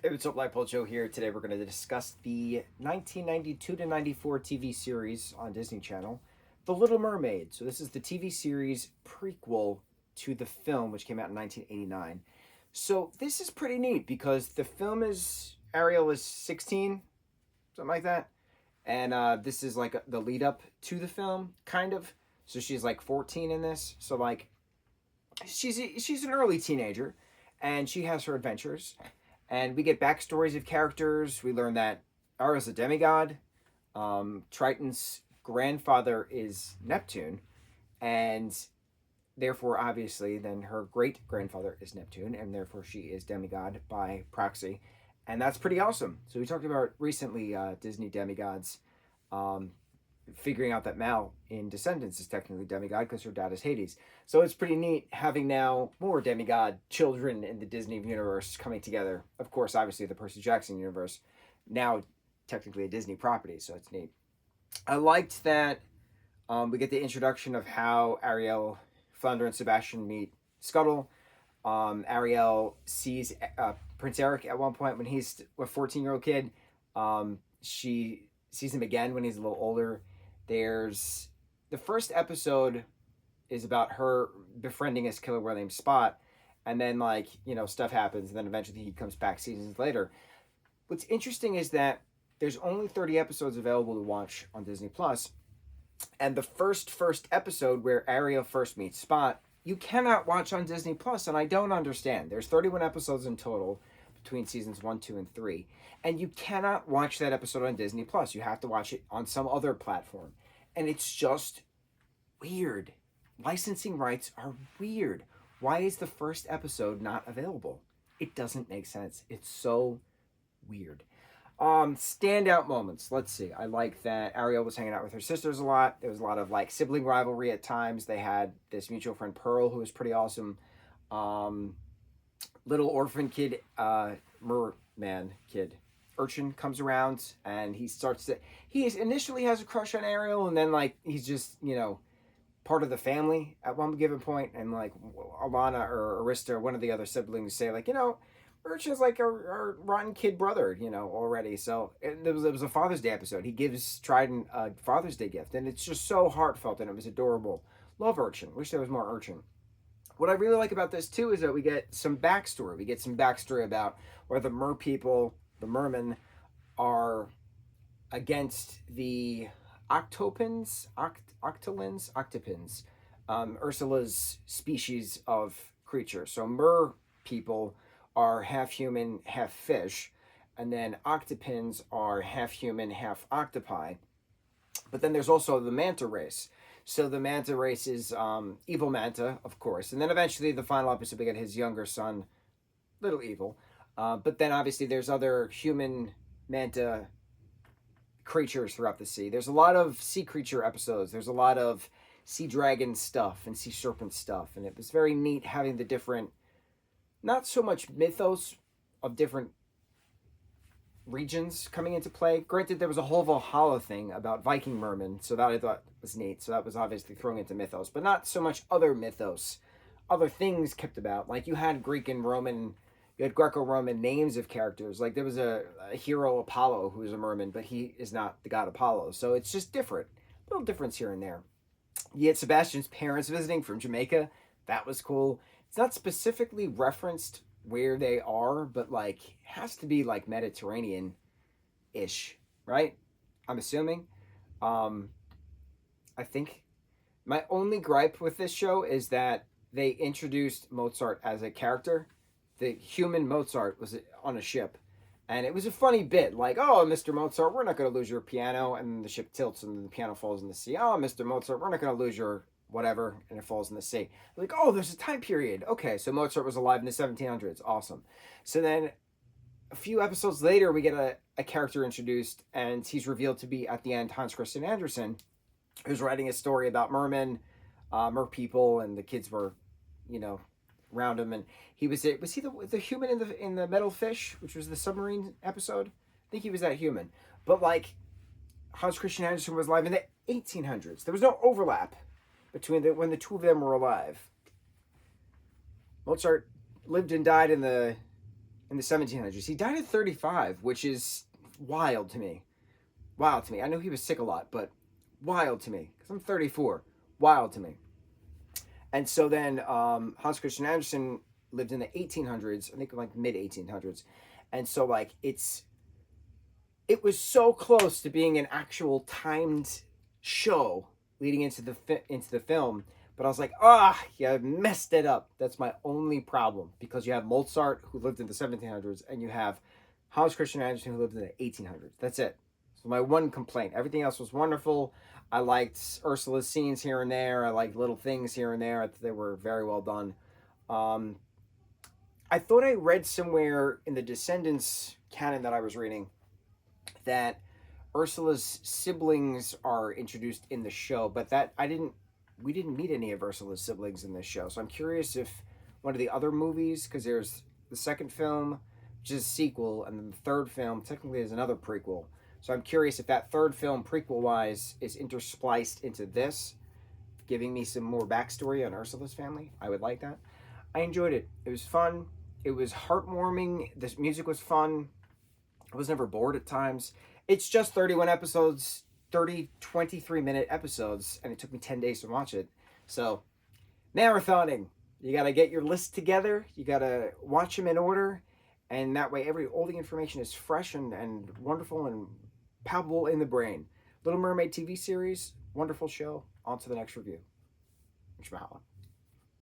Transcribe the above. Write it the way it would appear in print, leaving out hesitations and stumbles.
Hey, what's up, lightboltjoe here. Today we're going to discuss the 1992 to 94 TV series on Disney Channel, The Little Mermaid. So this is the TV series prequel to the film, which came out in 1989. So this is pretty neat because the film is Ariel is 16, something like that, and this is like the lead up to the film, kind of. So she's like 14 in this. So like she's an early teenager, and she has her adventures, and we get backstories of characters. We learn that Ara's a demigod. Triton's grandfather is Neptune, and therefore, obviously, then her great grandfather is Neptune, and therefore she is demigod by proxy, and that's pretty awesome. So we talked about recently Disney demigods. Um, Figuring out that Mal in Descendants is technically demigod because her dad is Hades. So it's pretty neat having now more demigod children in the Disney universe coming together. Of course, obviously the Percy Jackson universe, now technically a Disney property, so it's neat. I liked that we get the introduction of how Ariel, Flounder, and Sebastian meet Scuttle. Ariel sees Prince Eric at one point when he's a 14-year-old kid. She sees him again when he's a little older. There's the first episode is about her befriending this killer whale named Spot, and then stuff happens, and then eventually he comes back seasons later. What's interesting is that there's only 30 episodes available to watch on Disney Plus, and the first episode where Ariel first meets Spot, you cannot watch on Disney Plus, and I don't understand. There's 31 episodes in total between seasons 1, 2, and 3. And you cannot watch that episode on Disney Plus. You have to watch it on some other platform. And it's just weird. Licensing rights are weird. Why is the first episode not available? It doesn't make sense. It's so weird. Standout moments. Let's see. I like that Ariel was hanging out with her sisters a lot. There was a lot of sibling rivalry at times. They had this mutual friend Pearl, who was pretty awesome. Little orphan kid, merman kid, urchin comes around, and he initially has a crush on Ariel, and then he's just part of the family at one given point, and Alana or Arista, one of the other siblings, say Urchin's like our rotten kid brother, already. So it was a Father's Day episode. He gives Trident a Father's Day gift, and it's just so heartfelt, and it was adorable. Love Urchin. Wish there was more Urchin. What I really like about this too is that we get some backstory. We get some backstory about where the mer people, the mermen, are against the octopins, octopins, Ursula's species of creature. So mer people are half human, half fish, and then octopins are half human, half octopi. But then there's also the manta race. So the manta race is evil manta, of course, and then eventually the final episode we get his younger son, Little Evil. But then obviously there's other human manta creatures throughout the sea. There's a lot of sea creature episodes. There's a lot of sea dragon stuff and sea serpent stuff, and it was very neat having the different, not so much mythos of different regions coming into play. Granted, there was a whole Valhalla thing about Viking mermen, so that I thought was neat. So that was obviously thrown into mythos, but not so much other mythos, other things kept about. Like you had Greek and Roman, you had Greco-Roman names of characters. Like there was a hero Apollo who was a merman, but he is not the god Apollo. So it's just different, little difference here and there. You had Sebastian's parents visiting from Jamaica. That was cool. It's not specifically referenced where they are, but has to be Mediterranean ish, right? I'm assuming. I think my only gripe with this show is that they introduced Mozart as a character. The human Mozart was on a ship, and it was a funny bit, oh, Mr. Mozart, we're not going to lose your piano, and the ship tilts and the piano falls in the sea. Oh, Mr. Mozart, we're not going to lose your whatever, and it falls in the sea. Oh, there's a time period. Okay, so Mozart was alive in the 1700s. Awesome. So then a few episodes later, we get a character introduced, and he's revealed to be, at the end, Hans Christian Andersen, who's writing a story about mermen, mer people, and the kids were, around him, and he was he the human in the metal fish, which was the submarine episode? I think he was that human. But Hans Christian Andersen was alive in the 1800s. There was no overlap between when the two of them were alive. Mozart lived and died in the in the 1700s. He died at 35, which is wild to me. Wild to me. I know he was sick a lot, but wild to me because I'm 34. Wild to me. And so then Hans Christian Andersen lived in the 1800s, I think like mid 1800s, and so like it was so close to being an actual timed show leading into the film, but I was like, you messed it up. That's my only problem, because you have Mozart, who lived in the 1700s, and you have Hans Christian Andersen, who lived in the 1800s. That's it. So my one complaint. Everything else was wonderful. I liked Ursula's scenes here and there. I liked little things here and there. I thought they were very well done. Um, I thought I read somewhere in the Descendants canon that I was reading that Ursula's siblings are introduced in the show, but that I didn't. We didn't meet any of Ursula's siblings in this show, so I'm curious if one of the other movies, because there's the second film, which is a sequel, and then the third film technically is another prequel. So I'm curious if that third film, prequel wise, is interspliced into this, giving me some more backstory on Ursula's family. I would like that. I enjoyed it. It was fun. It was heartwarming. The music was fun. I was never bored at times. It's just 31 episodes, 23-minute episodes, and it took me 10 days to watch it. So, marathoning. You got to get your list together. You got to watch them in order. And that way, all the information is fresh and wonderful and palpable in the brain. Little Mermaid TV series, wonderful show. On to the next review. Mucho mahalo.